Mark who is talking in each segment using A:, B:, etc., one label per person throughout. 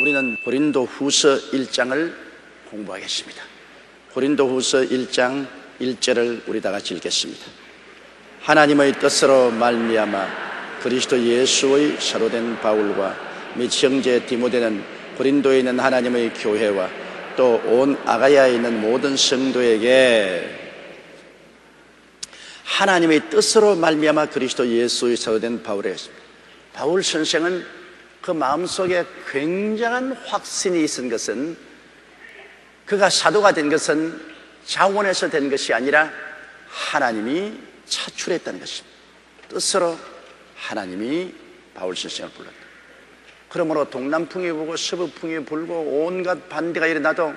A: 우리는 고린도후서 1장을 공부하겠습니다. 고린도후서 1장 1절을 우리 다 같이 읽겠습니다. 하나님의 뜻으로 말미암아 그리스도 예수의 사도된 바울과 및 형제 디모데는 고린도에 있는 하나님의 교회와 또 온 아가야에 있는 모든 성도에게 하나님의 뜻으로 말미암아 그리스도 예수의 사도된 바울이었습니다. 바울 선생은 그 마음속에 굉장한 확신이 있은 것은, 그가 사도가 된 것은 자원에서 된 것이 아니라 하나님이 차출했다는 것입니다. 뜻으로 하나님이 바울 선생을 불렀다. 그러므로 동남풍이 불고 서북풍이 불고 온갖 반대가 일어나도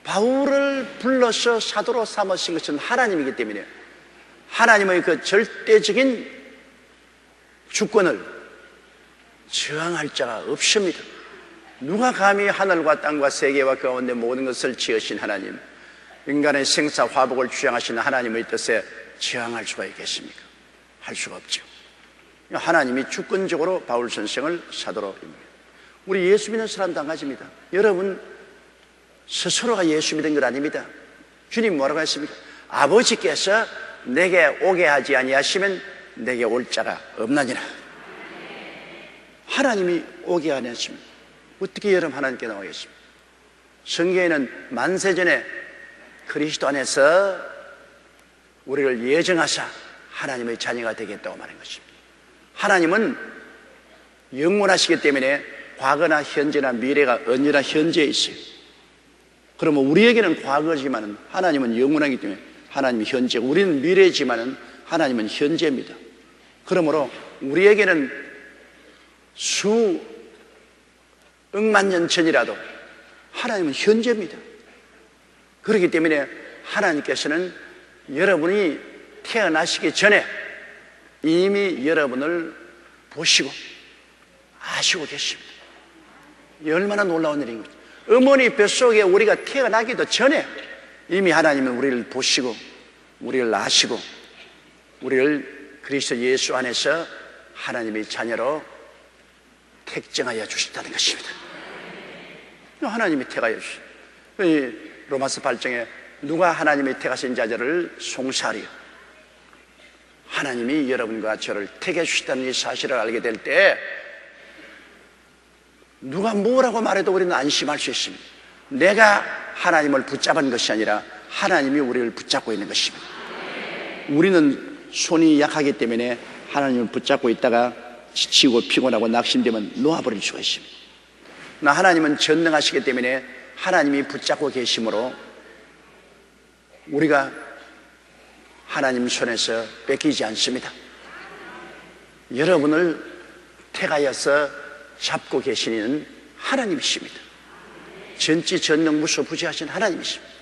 A: 바울을 불러서 사도로 삼으신 것은 하나님이기 때문에 하나님의 그 절대적인 주권을 저항할 자가 없습니다. 누가 감히 하늘과 땅과 세계와 그 가운데 모든 것을 지으신 하나님, 인간의 생사 화복을 주장하시는 하나님의 뜻에 저항할 수가 있겠습니까? 할 수가 없죠. 하나님이 주권적으로 바울 선생을 사도로 입니다. 우리 예수 믿는 사람도 한 가지입니다. 여러분 스스로가 예수 믿은 것 아닙니다. 주님 뭐라고 했습니까? 아버지께서 내게 오게 하지 아니하시면 내게 올 자가 없나니라. 하나님이 오게 안 했습니다. 어떻게 여러분 하나님께 나오겠습니까? 성경에는 만세전에 그리스도 안에서 우리를 예정하사 하나님의 자녀가 되겠다고 말한 것입니다. 하나님은 영원하시기 때문에 과거나 현재나 미래가 언제나 현재에 있어요. 그러면 우리에게는 과거지만 하나님은 영원하기 때문에 하나님이 현재고, 우리는 미래지만 하나님은 현재입니다. 그러므로 우리에게는 억만 년 전이라도 하나님은 현재입니다. 그렇기 때문에 하나님께서는 여러분이 태어나시기 전에 이미 여러분을 보시고 아시고 계십니다. 얼마나 놀라운 일인 거죠. 어머니 뱃속에 우리가 태어나기도 전에 이미 하나님은 우리를 보시고 우리를 아시고 우리를 그리스도 예수 안에서 하나님의 자녀로 택정하여 주셨다는 것입니다. 하나님이 택하여 주셨어요. 로마서 8장에 누가 하나님의 택하신 자들을 송사하리요. 하나님이 여러분과 저를 택해 주셨다는 이 사실을 알게 될 때 누가 뭐라고 말해도 우리는 안심할 수 있습니다. 내가 하나님을 붙잡은 것이 아니라 하나님이 우리를 붙잡고 있는 것입니다. 우리는 손이 약하기 때문에 하나님을 붙잡고 있다가 지치고 피곤하고 낙심되면 놓아버릴 수가 있습니다. 하나님은 전능하시기 때문에 하나님이 붙잡고 계심으로 우리가 하나님 손에서 뺏기지 않습니다. 여러분을 택하여서 잡고 계시는 하나님이십니다. 전지전능무소부지하신 하나님이십니다.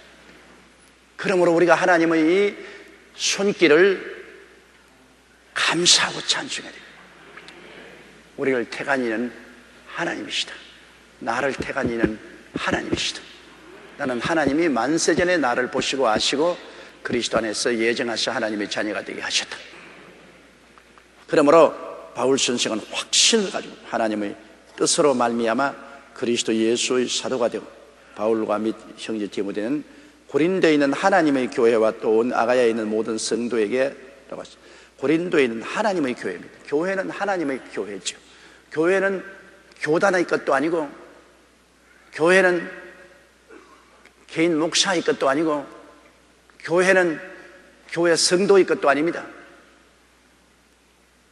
A: 그러므로 우리가 하나님의 이 손길을 감사하고 찬송해야 됩니다. 우리를 택한 이는 하나님이시다. 나를 택한 이는 하나님이시다. 나는 하나님이 만세전에 나를 보시고 아시고 그리스도 안에서 예정하셔 하나님의 자녀가 되게 하셨다. 그러므로 바울 선생은 확신을 가지고 하나님의 뜻으로 말미암아 그리스도 예수의 사도가 되고 바울과 및 형제 디모데는 고린도에 있는 하나님의 교회와 또 온 아가야에 있는 모든 성도에게 라고 하셨습니다. 고린도에 있는 하나님의 교회입니다. 교회는 하나님의 교회죠. 교회는 교단의 것도 아니고, 교회는 개인 목사의 것도 아니고, 교회는 교회 성도의 것도 아닙니다.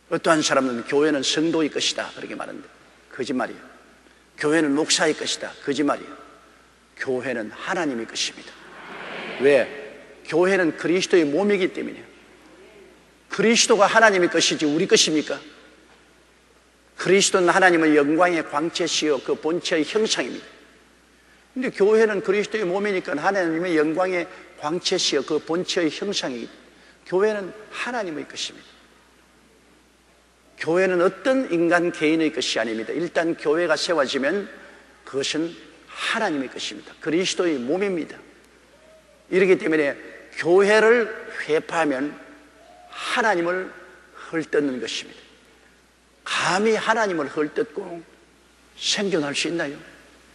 A: 어떠한 사람은 교회는 성도의 것이다 그렇게 말하는데 거짓말이에요. 교회는 목사의 것이다 거짓말이에요. 교회는 하나님의 것입니다. 왜? 교회는 그리스도의 몸이기 때문에. 그리스도가 하나님의 것이지 우리 것입니까? 그리스도는 하나님의 영광의 광채시요 그 본체의 형상입니다. 근데 교회는 그리스도의 몸이니까 하나님의 영광의 광채시요 그 본체의 형상이기 때문에 교회는 하나님의 것입니다. 교회는 어떤 인간 개인의 것이 아닙니다. 일단 교회가 세워지면 그것은 하나님의 것입니다. 그리스도의 몸입니다. 이렇기 때문에 교회를 회파하면 하나님을 헐뜯는 것입니다. 감히 하나님을 헐뜯고 생존할 수 있나요?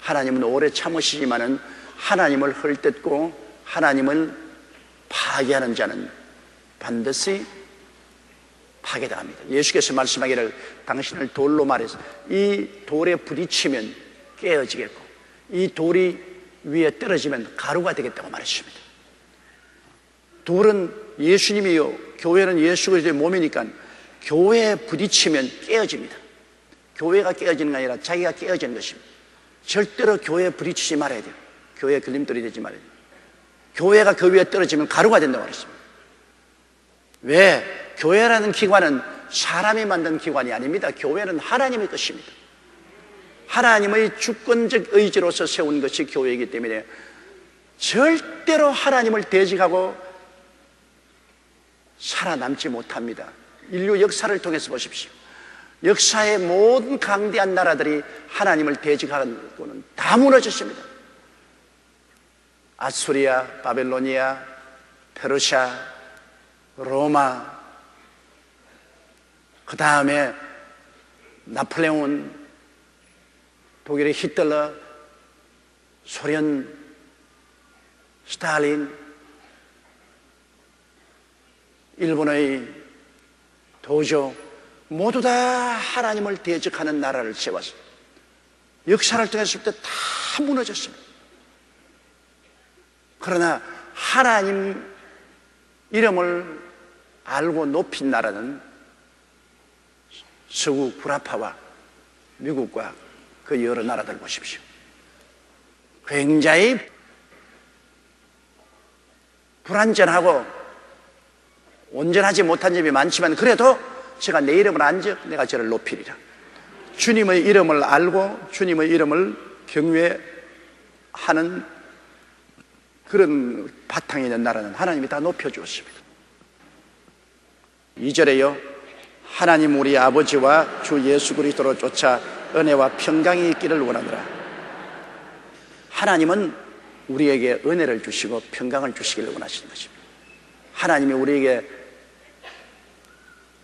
A: 하나님은 오래 참으시지만은 하나님을 헐뜯고 하나님을 파괴하는 자는 반드시 파괴당합니다. 예수께서 말씀하기를 당신을 돌로 말해서 이 돌에 부딪히면 깨어지겠고 이 돌이 위에 떨어지면 가루가 되겠다고 말했습니다. 돌은 예수님이요, 교회는 예수 그리스도의 몸이니까 교회에 부딪히면 깨어집니다. 교회가 깨어지는 게 아니라 자기가 깨어지는 것입니다. 절대로 교회에 부딪히지 말아야 돼요. 교회에 걸림돌이 되지 말아야 돼요. 교회가 그 위에 떨어지면 가루가 된다고 말했습니다. 왜? 교회라는 기관은 사람이 만든 기관이 아닙니다. 교회는 하나님의 것입니다. 하나님의 주권적 의지로서 세운 것이 교회이기 때문에 절대로 하나님을 대적하고 살아남지 못합니다. 인류 역사를 통해서 보십시오. 역사의 모든 강대한 나라들이 하나님을 대적하고는 다 무너졌습니다. 아수리아, 바벨로니아, 페르시아, 로마, 그 다음에 나폴레옹, 독일의 히틀러, 소련, 스탈린, 일본의 도조, 모두 다 하나님을 대적하는 나라를 세웠어요. 역사를 통해서 볼 때 다 무너졌습니다. 그러나 하나님 이름을 알고 높인 나라는 서구 구라파와 미국과 그 여러 나라들 보십시오. 굉장히 불완전하고 온전하지 못한 점이 많지만 그래도 제가 내 이름을 안적 내가 저를 높이리라. 주님의 이름을 알고 주님의 이름을 경외하는 그런 바탕이 있는 나라는 하나님이 다 높여주었습니다. 2절에요. 하나님 우리 아버지와 주 예수 그리스도로 쫓아 은혜와 평강이 있기를 원하노라. 하나님은 우리에게 은혜를 주시고 평강을 주시기를 원하시는 것입니다. 하나님이 우리에게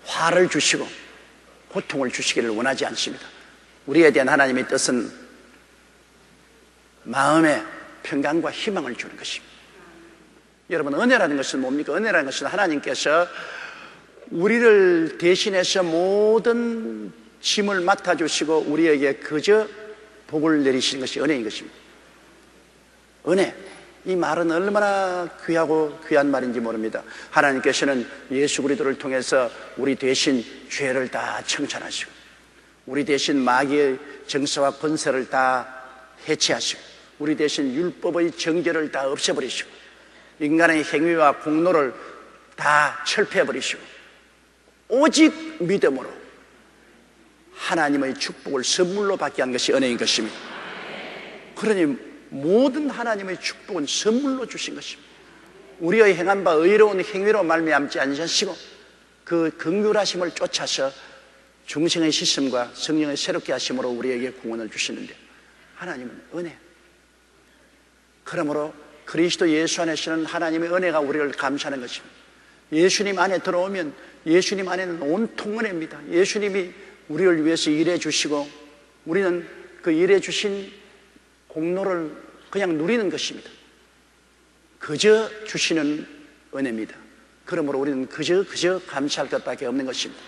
A: 화를 주시고 고통을 주시기를 원하지 않습니다. 우리에 대한 하나님의 뜻은 마음에 평강과 희망을 주는 것입니다. 여러분, 은혜라는 것은 뭡니까? 은혜라는 것은 하나님께서 우리를 대신해서 모든 짐을 맡아주시고 우리에게 그저 복을 내리시는 것이 은혜인 것입니다. 은혜, 이 말은 얼마나 귀하고 귀한 말인지 모릅니다. 하나님께서는 예수 그리스도를 통해서 우리 대신 죄를 다 청산하시고 우리 대신 마귀의 정사와 권세를 다 해체하시고 우리 대신 율법의 정죄를 다 없애버리시고 인간의 행위와 공로를 다 철폐해버리시고 오직 믿음으로 하나님의 축복을 선물로 받게 한 것이 은혜인 것입니다. 그러니 모든 하나님의 축복은 선물로 주신 것입니다. 우리의 행한 바 의로운 행위로 말미암지 않으시고 그 긍휼하심을 쫓아서 중생의 씻음과 성령의 새롭게 하심으로 우리에게 구원을 주시는데 하나님은 은혜. 그러므로 그리스도 예수 안에서는 하나님의 은혜가 우리를 감싸는 것입니다. 예수님 안에 들어오면 예수님 안에는 온통 은혜입니다. 예수님이 우리를 위해서 일해 주시고 우리는 그 일해 주신 공로를 그냥 누리는 것입니다. 그저 주시는 은혜입니다. 그러므로 우리는 그저 감사할 것밖에 없는 것입니다.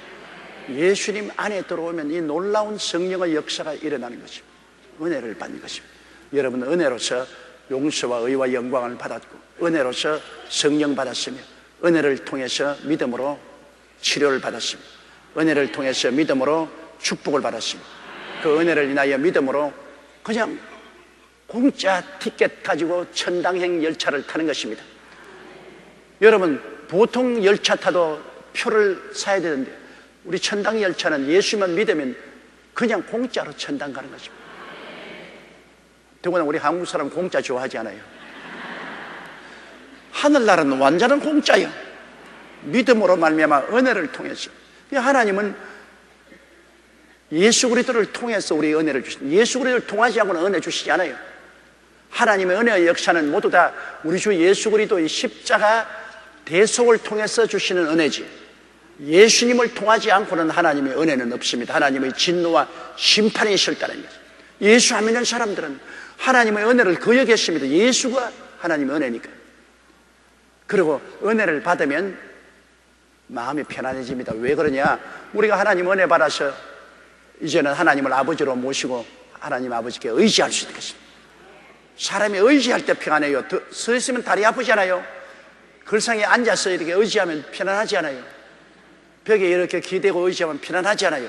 A: 예수님 안에 들어오면 이 놀라운 성령의 역사가 일어나는 것입니다. 은혜를 받는 것입니다. 여러분은 은혜로서 용서와 의와 영광을 받았고 은혜로서 성령 받았으며 은혜를 통해서 믿음으로 치료를 받았습니다. 은혜를 통해서 믿음으로 축복을 받았습니다. 그 은혜를 인하여 믿음으로 그냥 공짜 티켓 가지고 천당행 열차를 타는 것입니다. 여러분, 보통 열차 타도 표를 사야 되는데 우리 천당 열차는 예수만 믿으면 그냥 공짜로 천당 가는 것입니다. 더구나 우리 한국 사람 공짜 좋아하지 않아요. 하늘나라는 완전한 공짜예요. 믿음으로 말미암아 은혜를 통해서. 하나님은 예수 그리스도를 통해서 우리 은혜를 주신, 예수 그리스도를 통하지 않고는 은혜 주시지 않아요. 하나님의 은혜의 역사는 모두 다 우리 주 예수 그리스도의 십자가 대속을 통해서 주시는 은혜지 예수님을 통하지 않고는 하나님의 은혜는 없습니다. 하나님의 진노와 심판이 있을 때는 예수 안 믿는 사람들은 하나님의 은혜를 거역했습니다. 예수가 하나님의 은혜니까. 그리고 은혜를 받으면 마음이 편안해집니다. 왜 그러냐? 우리가 하나님 은혜 받아서 이제는 하나님을 아버지로 모시고 하나님 아버지께 의지할 수 있겠습니다. 사람이 의지할 때 평안해요. 서 있으면 다리 아프잖아요. 글상에 앉아서 이렇게 의지하면 편안하지 않아요. 벽에 이렇게 기대고 의지하면 편안하지 않아요.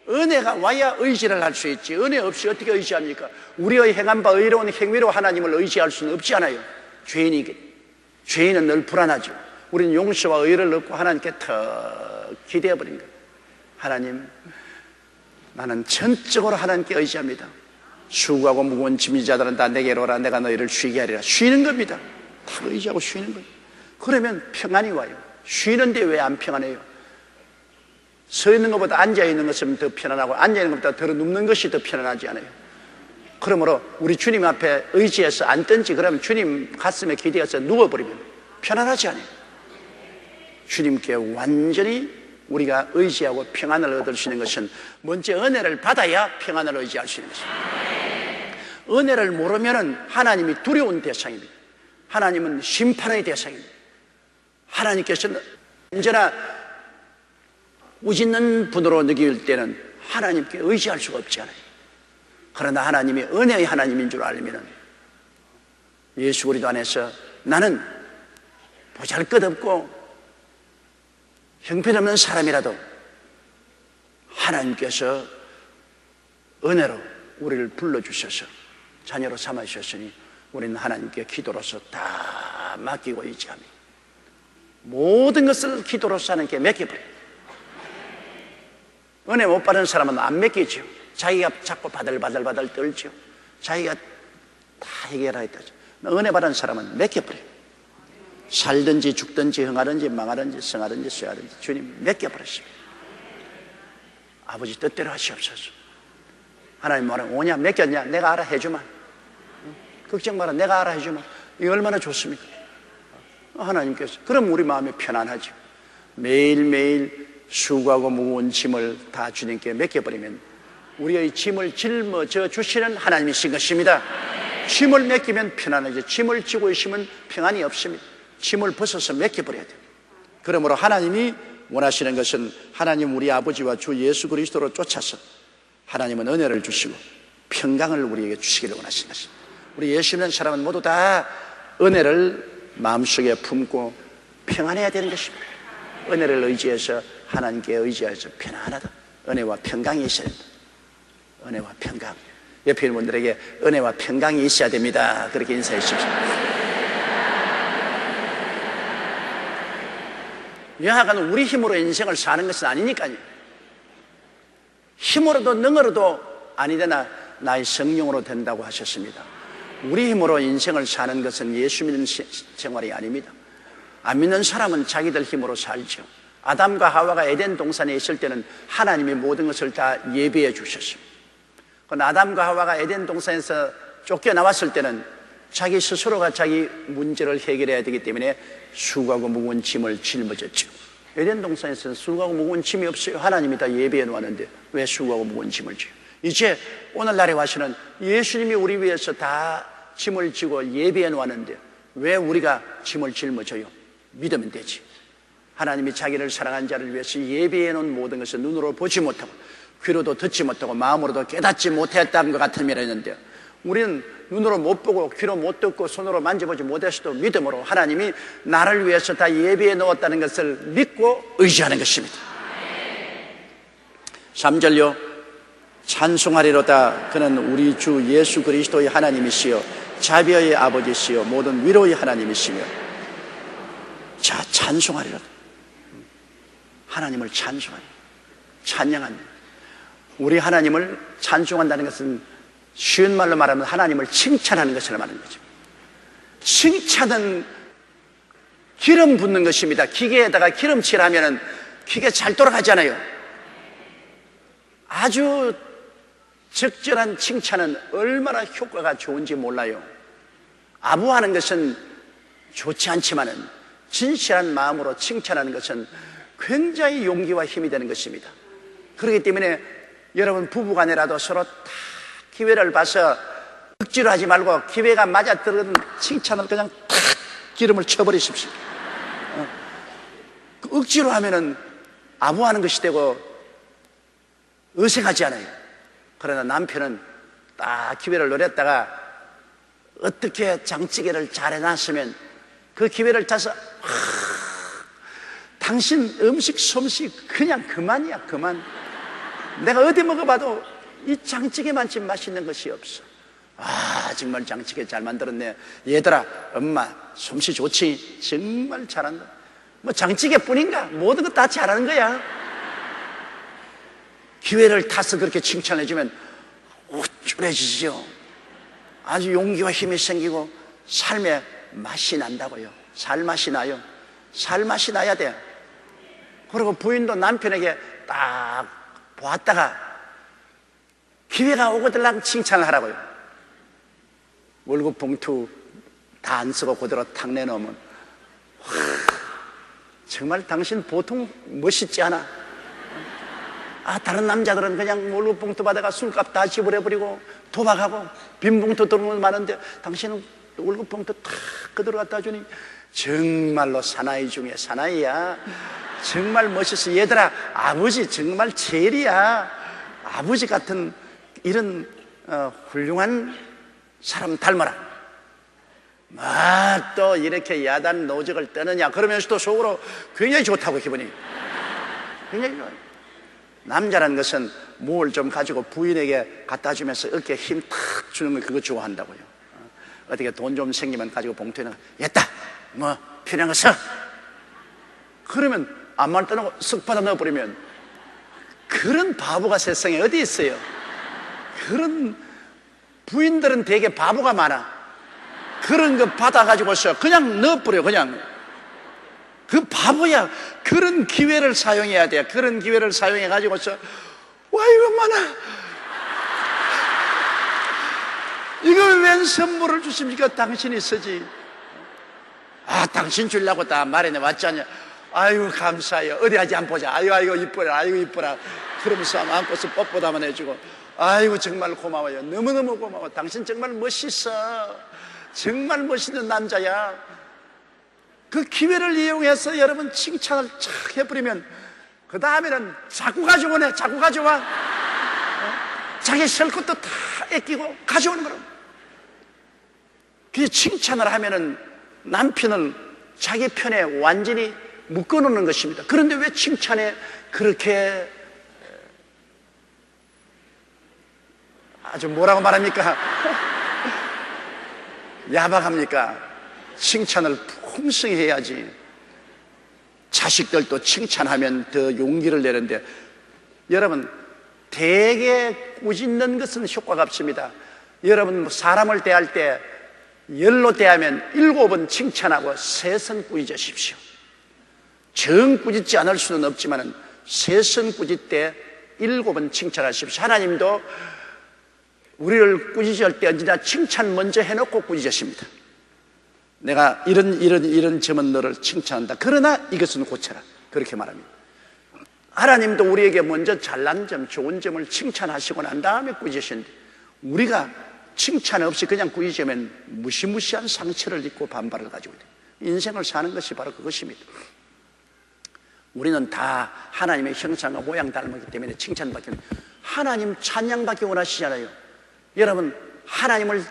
A: 은혜가 와야 의지를 할 수 있지. 은혜 없이 어떻게 의지합니까? 우리의 행한 바 의로운 행위로 하나님을 의지할 수는 없지 않아요. 죄인은 늘 불안하죠. 우리는 용서와 의를 얻고 하나님께 더 기대어버린 거예요. 하나님, 나는 전적으로 하나님께 의지합니다. 수고하고 무거운 짐진 자들은 다 내게로 오라. 내가 너희를 쉬게 하리라. 쉬는 겁니다. 다 의지하고 쉬는 거예요. 그러면 평안이 와요. 쉬는데 왜 안 평안해요? 서 있는 것보다 앉아있는 것은 더 편안하고 앉아있는 것보다 더 눕는 것이 더 편안하지 않아요. 그러므로 우리 주님 앞에 의지해서 앉든지 그러면 주님 가슴에 기대어서 누워버리면 편안하지 않아요. 주님께 완전히 우리가 의지하고 평안을 얻을 수 있는 것은 먼저 은혜를 받아야 평안을 의지할 수 있는 것입니다. 은혜를 모르면 하나님이 두려운 대상입니다. 하나님은 심판의 대상입니다. 하나님께서는 언제나 우짖는 분으로 느낄 때는 하나님께 의지할 수가 없지 않아요. 그러나 하나님이 은혜의 하나님인 줄 알면 예수 그리스도 안에서 나는 보잘것없고 형편없는 사람이라도 하나님께서 은혜로 우리를 불러주셔서 자녀로 삼아주셨으니 우리는 하나님께 기도로서 다 맡기고 의지합니다. 모든 것을 기도로서 하나님께 맡겨버려요. 은혜 못 받은 사람은 안 맡기죠. 자기가 자꾸 바들바들 떨죠. 자기가 다 해결하겠다죠. 은혜 받은 사람은 맡겨버려요. 살든지 죽든지 흥하든지 망하든지 성하든지 쇠하든지 주님 맡겨버렸습니다. 아버지 뜻대로 하시옵소서. 하나님 말은 오냐 맡겼냐 내가 알아 해주마. 걱정 마라 내가 알아 해주마. 이거 얼마나 좋습니까? 하나님께서. 그럼 우리 마음이 편안하죠. 매일매일 수고하고 무거운 짐을 다 주님께 맡겨버리면 우리의 짐을 짊어져 주시는 하나님이신 것입니다. 짐을 맡기면 편안하죠. 짐을 지고 있으면 평안이 없습니다. 짐을 벗어서 맡겨버려야 돼요. 그러므로 하나님이 원하시는 것은 하나님 우리 아버지와 주 예수 그리스도로 쫓아서 하나님은 은혜를 주시고 평강을 우리에게 주시기를 원하시는 것입니다. 우리 예수 믿는 사람은 모두 다 은혜를 마음속에 품고 평안해야 되는 것입니다. 은혜를 의지해서 하나님께 의지해서 편안하다. 은혜와 평강이 있어야 된다. 은혜와 평강. 옆에 있는 분들에게 은혜와 평강이 있어야 됩니다. 그렇게 인사해 주십시오. 여하간 우리 힘으로 인생을 사는 것은 아니니까요. 힘으로도 능으로도 아니되나 나의 성령으로 된다고 하셨습니다. 우리 힘으로 인생을 사는 것은 예수 믿는 생활이 아닙니다. 안 믿는 사람은 자기들 힘으로 살죠. 아담과 하와가 에덴 동산에 있을 때는 하나님이 모든 것을 다 예비해 주셨습니다. 그러나 아담과 하와가 에덴 동산에서 쫓겨나왔을 때는 자기 스스로가 자기 문제를 해결해야 되기 때문에 수고하고 무거운 짐을 짊어졌죠. 에덴 동산에서는 수고하고 무거운 짐이 없어요. 하나님이 다 예비해 놓았는데 왜 수고하고 무거운 짐을 져요? 이제 오늘날에 와서는 예수님이 우리 위해서 다 짐을 지고 예비해 놓았는데 왜 우리가 짐을 짊어져요? 믿으면 되지. 하나님이 자기를 사랑한 자를 위해서 예비해 놓은 모든 것을 눈으로 보지 못하고 귀로도 듣지 못하고 마음으로도 깨닫지 못했다는 것 같으면 했는데 우리는 눈으로 못 보고 귀로 못 듣고 손으로 만져보지 못했어도 믿음으로 하나님이 나를 위해서 다 예비해 놓았다는 것을 믿고 의지하는 것입니다. 3절요. 찬송하리로다. 그는 우리 주 예수 그리스도의 하나님이시여 자비의 아버지시여 모든 위로의 하나님이시며. 자, 찬송하리로다. 하나님을 찬송하리, 찬양합니다. 우리 하나님을 찬송한다는 것은 쉬운 말로 말하면 하나님을 칭찬하는 것을 말하는 거죠. 칭찬은 기름 붓는 것입니다. 기계에다가 기름칠 하면은 기계 잘 돌아가잖아요. 아주 적절한 칭찬은 얼마나 효과가 좋은지 몰라요. 아부하는 것은 좋지 않지만은 진실한 마음으로 칭찬하는 것은 굉장히 용기와 힘이 되는 것입니다. 그렇기 때문에 여러분 부부간에라도 서로 다 기회를 봐서 억지로 하지 말고 기회가 맞아 들어오는 칭찬을 그냥 탁 기름을 쳐버리십시오. 억지로 하면은 아부하는 것이 되고 어색하지 않아요. 그러나 남편은 딱 기회를 노렸다가 어떻게 장찌개를 잘 해놨으면 그 기회를 타서 당신 음식 솜씨 그냥 그만이야, 그만. 내가 어디 먹어봐도 이 장찌개만치 맛있는 것이 없어. 정말 장찌개 잘 만들었네. 얘들아, 엄마 솜씨 좋지? 정말 잘한다. 뭐 장찌개뿐인가? 모든 거 다 잘하는 거야. 기회를 타서 그렇게 칭찬해주면 우쭐해지죠. 아주 용기와 힘이 생기고 삶의 맛이 난다고요. 살맛이 나요. 살맛이 나야 돼. 그리고 부인도 남편에게 딱 보았다가 기회가 오거들랑 칭찬을 하라고요. 월급 봉투 다 안 쓰고 그대로 탁 내놓으면 정말 당신 보통 멋있지 않아? 다른 남자들은 그냥 월급 봉투 받아가 술값 다 지불해버리고 도박하고 빈 봉투 들어오는 거 많은데 당신은 월급 봉투 탁 그대로 갖다 주니 정말로 사나이 중에 사나이야. 정말 멋있어. 얘들아, 아버지 정말 제일이야. 아버지 같은 이런 훌륭한 사람 닮아라. 또 이렇게 야단 노적을 떠느냐 그러면서도 속으로 굉장히 좋다고 기분이 굉장히 좋아요. 남자라는 것은 뭘 좀 가지고 부인에게 갖다 주면서 어깨에 힘 탁 주는 거 그거 좋아한다고요. 어떻게 돈 좀 생기면 가지고 봉투에 넣어 됐다 뭐 필요한 거 써. 그러면 암만 떠나고 쓱 받아 넣어버리면 그런 바보가 세상에 어디 있어요. 그런 부인들은 되게 바보가 많아. 그런 거 받아가지고서 그냥 넣어버려. 그냥 그 바보야. 그런 기회를 사용해야 돼. 그런 기회를 사용해가지고서 와 이거 많아. 이걸 웬 선물을 주십니까? 당신이 쓰지. 당신 주려고 다 마련해 왔잖냐. 아이고 감사해요. 어디 하지 안 보자. 아이고 이뻐라. 아이고 이뻐라. 그러면서 안고서 뽀뽀도 한번 해주고 아이고 정말 고마워요. 너무너무 고마워. 당신 정말 멋있어. 정말 멋있는 남자야. 그 기회를 이용해서 여러분 칭찬을 착 해버리면 그 다음에는 자꾸 가져오네. 자꾸 가져와. 자기 쓸 것도 다 아끼고 가져오는 거라고. 그 칭찬을 하면은 남편을 자기 편에 완전히 묶어놓는 것입니다. 그런데 왜 칭찬에 그렇게 아주 뭐라고 말합니까? 야박합니까? 칭찬을 풍성히 해야지. 자식들도 칭찬하면 더 용기를 내는데 여러분 되게 꾸짖는 것은 효과가 없습니다. 여러분 사람을 대할 때 열로 대하면 7번 칭찬하고 3선 꾸짖으십시오. 정 꾸짖지 않을 수는 없지만 3선 꾸짖 때 7번 칭찬하십시오. 하나님도 우리를 꾸짖을 때 언제나 칭찬 먼저 해놓고 꾸짖으십니다. 내가 이런 점은 너를 칭찬한다. 그러나 이것은 고쳐라. 그렇게 말합니다. 하나님도 우리에게 먼저 잘난 점, 좋은 점을 칭찬하시고 난 다음에 꾸짖으시는데 우리가 칭찬 없이 그냥 꾸짖으면 무시무시한 상처를 입고 반발을 가지고 있어요. 인생을 사는 것이 바로 그것입니다. 우리는 다 하나님의 형상과 모양 닮았기 때문에 칭찬받기, 하나님 찬양받기 원하시잖아요. 여러분 하나님을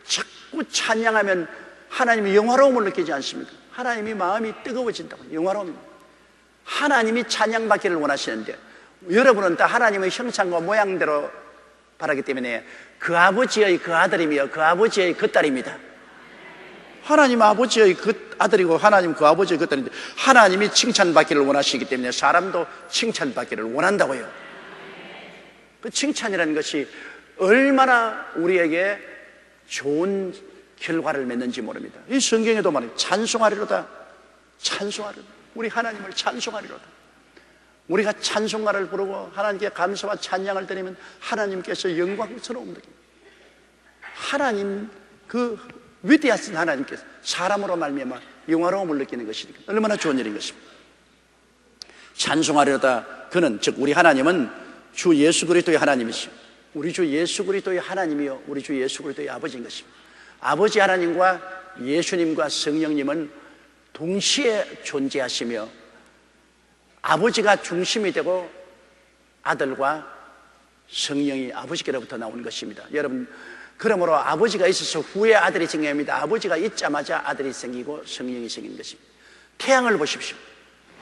A: 자꾸 찬양하면 하나님이 영화로움을 느끼지 않습니까? 하나님이 마음이 뜨거워진다고. 영화로움. 하나님이 찬양받기를 원하시는데 여러분은 다 하나님의 형상과 모양대로 바라기 때문에 그 아버지의 그 아들이며 그 아버지의 그 딸입니다. 하나님 아버지의 그 아들이고 하나님 그 아버지의 그 딸인데 하나님이 칭찬받기를 원하시기 때문에 사람도 칭찬받기를 원한다고요. 그 칭찬이라는 것이 얼마나 우리에게 좋은 결과를 맺는지 모릅니다. 이 성경에도 말해요. 찬송하리로다. 찬송하리로다. 우리 하나님을 찬송하리로다. 우리가 찬송가를 부르고 하나님께 감사와 찬양을 드리면 하나님께서 영광스러움을 느낍니다. 하나님 그 위대하신 하나님께서 사람으로 말미암아 영화로움을 느끼는 것이니까 얼마나 좋은 일인 것입니다. 찬송하리로다. 그는 즉 우리 하나님은 주 예수 그리스도의 하나님이시오. 우리 주 예수 그리스도의 하나님이요 우리 주 예수 그리스도의 아버지인 것입니다. 아버지 하나님과 예수님과 성령님은 동시에 존재하시며 아버지가 중심이 되고 아들과 성령이 아버지께로부터 나온 것입니다. 여러분, 그러므로 아버지가 있어서 후에 아들이 생깁니다. 아버지가 있자마자 아들이 생기고 성령이 생긴 것입니다. 태양을 보십시오.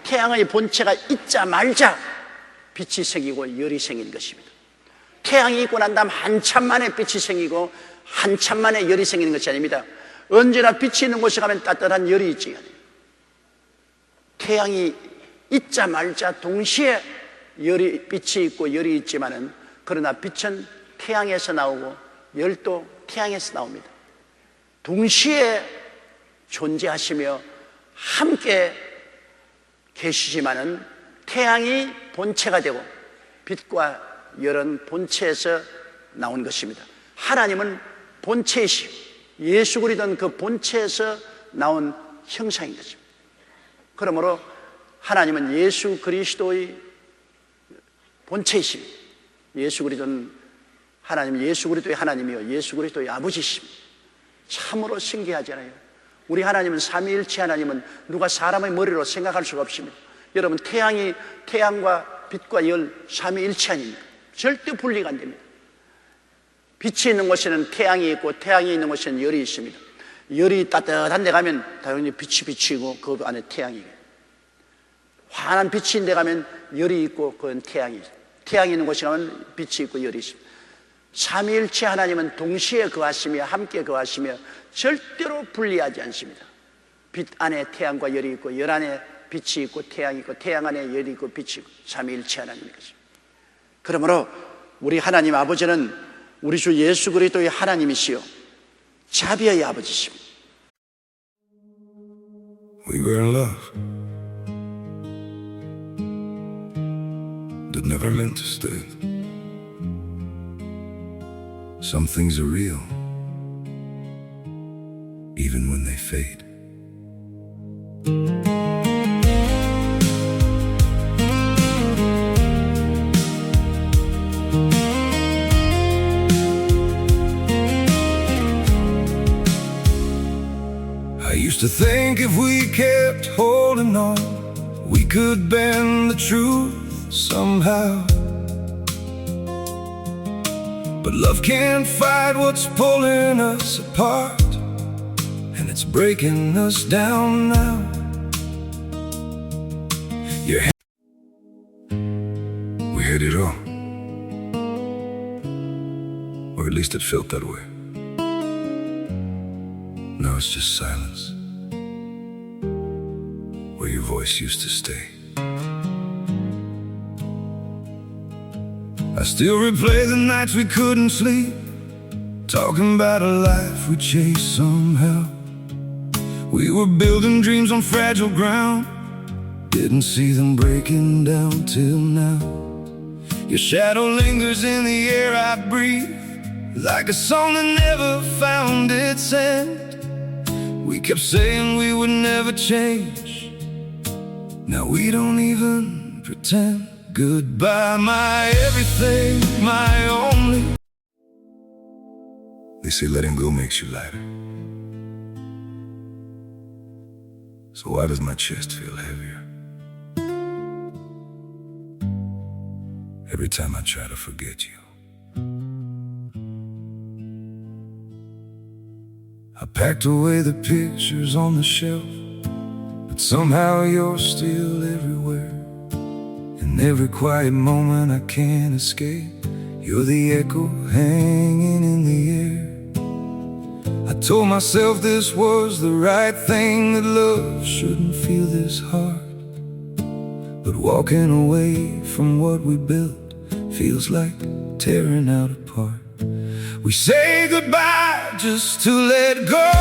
A: 태양의 본체가 있자마자 빛이 생기고 열이 생긴 것입니다. 태양이 있고 난 다음 한참 만에 빛이 생기고 한참 만에 열이 생기는 것이 아닙니다. 언제나 빛이 있는 곳에 가면 따뜻한 열이 있지. 태양이 있자마자 동시에 빛이 있고 열이 있지만은 그러나 빛은 태양에서 나오고 열도 태양에서 나옵니다. 동시에 존재하시며 함께 계시지만은 태양이 본체가 되고 빛과 열은 본체에서 나온 것입니다. 하나님은 본체이시고 예수 그리스도는 그 본체에서 나온 형상인 것입니다. 그러므로 하나님은 예수 그리스도의 본체이십니다. 예수 그리스도는 하나님, 예수 그리스도의 하나님이요 예수 그리스도의 아버지십니다. 참으로 신기하잖아요. 우리 하나님은 삼위일체 하나님은 누가 사람의 머리로 생각할 수가 없습니다. 여러분, 태양과 빛과 열 삼위일체 아닙니까? 절대 분리가 안 됩니다. 빛이 있는 곳에는 태양이 있고 태양이 있는 곳에는 열이 있습니다. 열이 따뜻한 데 가면 당연히 빛이 비치고 그 안에 태양이 있고, 환한 빛이 있는 데 가면 열이 있고 그건 태양이 있고, 태양이 있는 곳에 가면 빛이 있고 열이 있습니다. 삼위일체 하나님은 동시에 거하시며 함께 거하시며 절대로 분리하지 않습니다. 빛 안에 태양과 열이 있고 열 안에 빛이 있고 태양이 있고 태양 안에 열이 있고 빛이 있고 삼위일체 하나님인 것입니다. 그러므로 우리 하나님 아버지는 우리 주 예수 그리스도의 하나님이시요 자비의 아버지십니다.
B: We were in love that never meant to stay. Some things are real even when they fade. I used to think if we kept holding on, we could bend the truth somehow. But love can't fight what's pulling us apart, and it's breaking us down now. We had it all, or at least it felt that way. Now it's just silence, where your voice used to stay. I still replay the nights we couldn't sleep, talking about a life we chased somehow. We were building dreams on fragile ground, didn't see them breaking down till now. Your shadow lingers in the air I breathe, like a song that never found its end. We kept saying we would never change, now we don't even pretend. Goodbye, my everything, my only. They say letting go makes you lighter. So why does my chest feel heavier every time I try to forget you? I packed away the pictures on the shelf, but somehow you're still everywhere. In every quiet moment I can't escape, you're the echo hanging in the air. I told myself this was the right thing, that love shouldn't feel this hard. But walking away from what we built feels like tearing out apart. We say goodbye just to let go.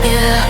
C: Yeah.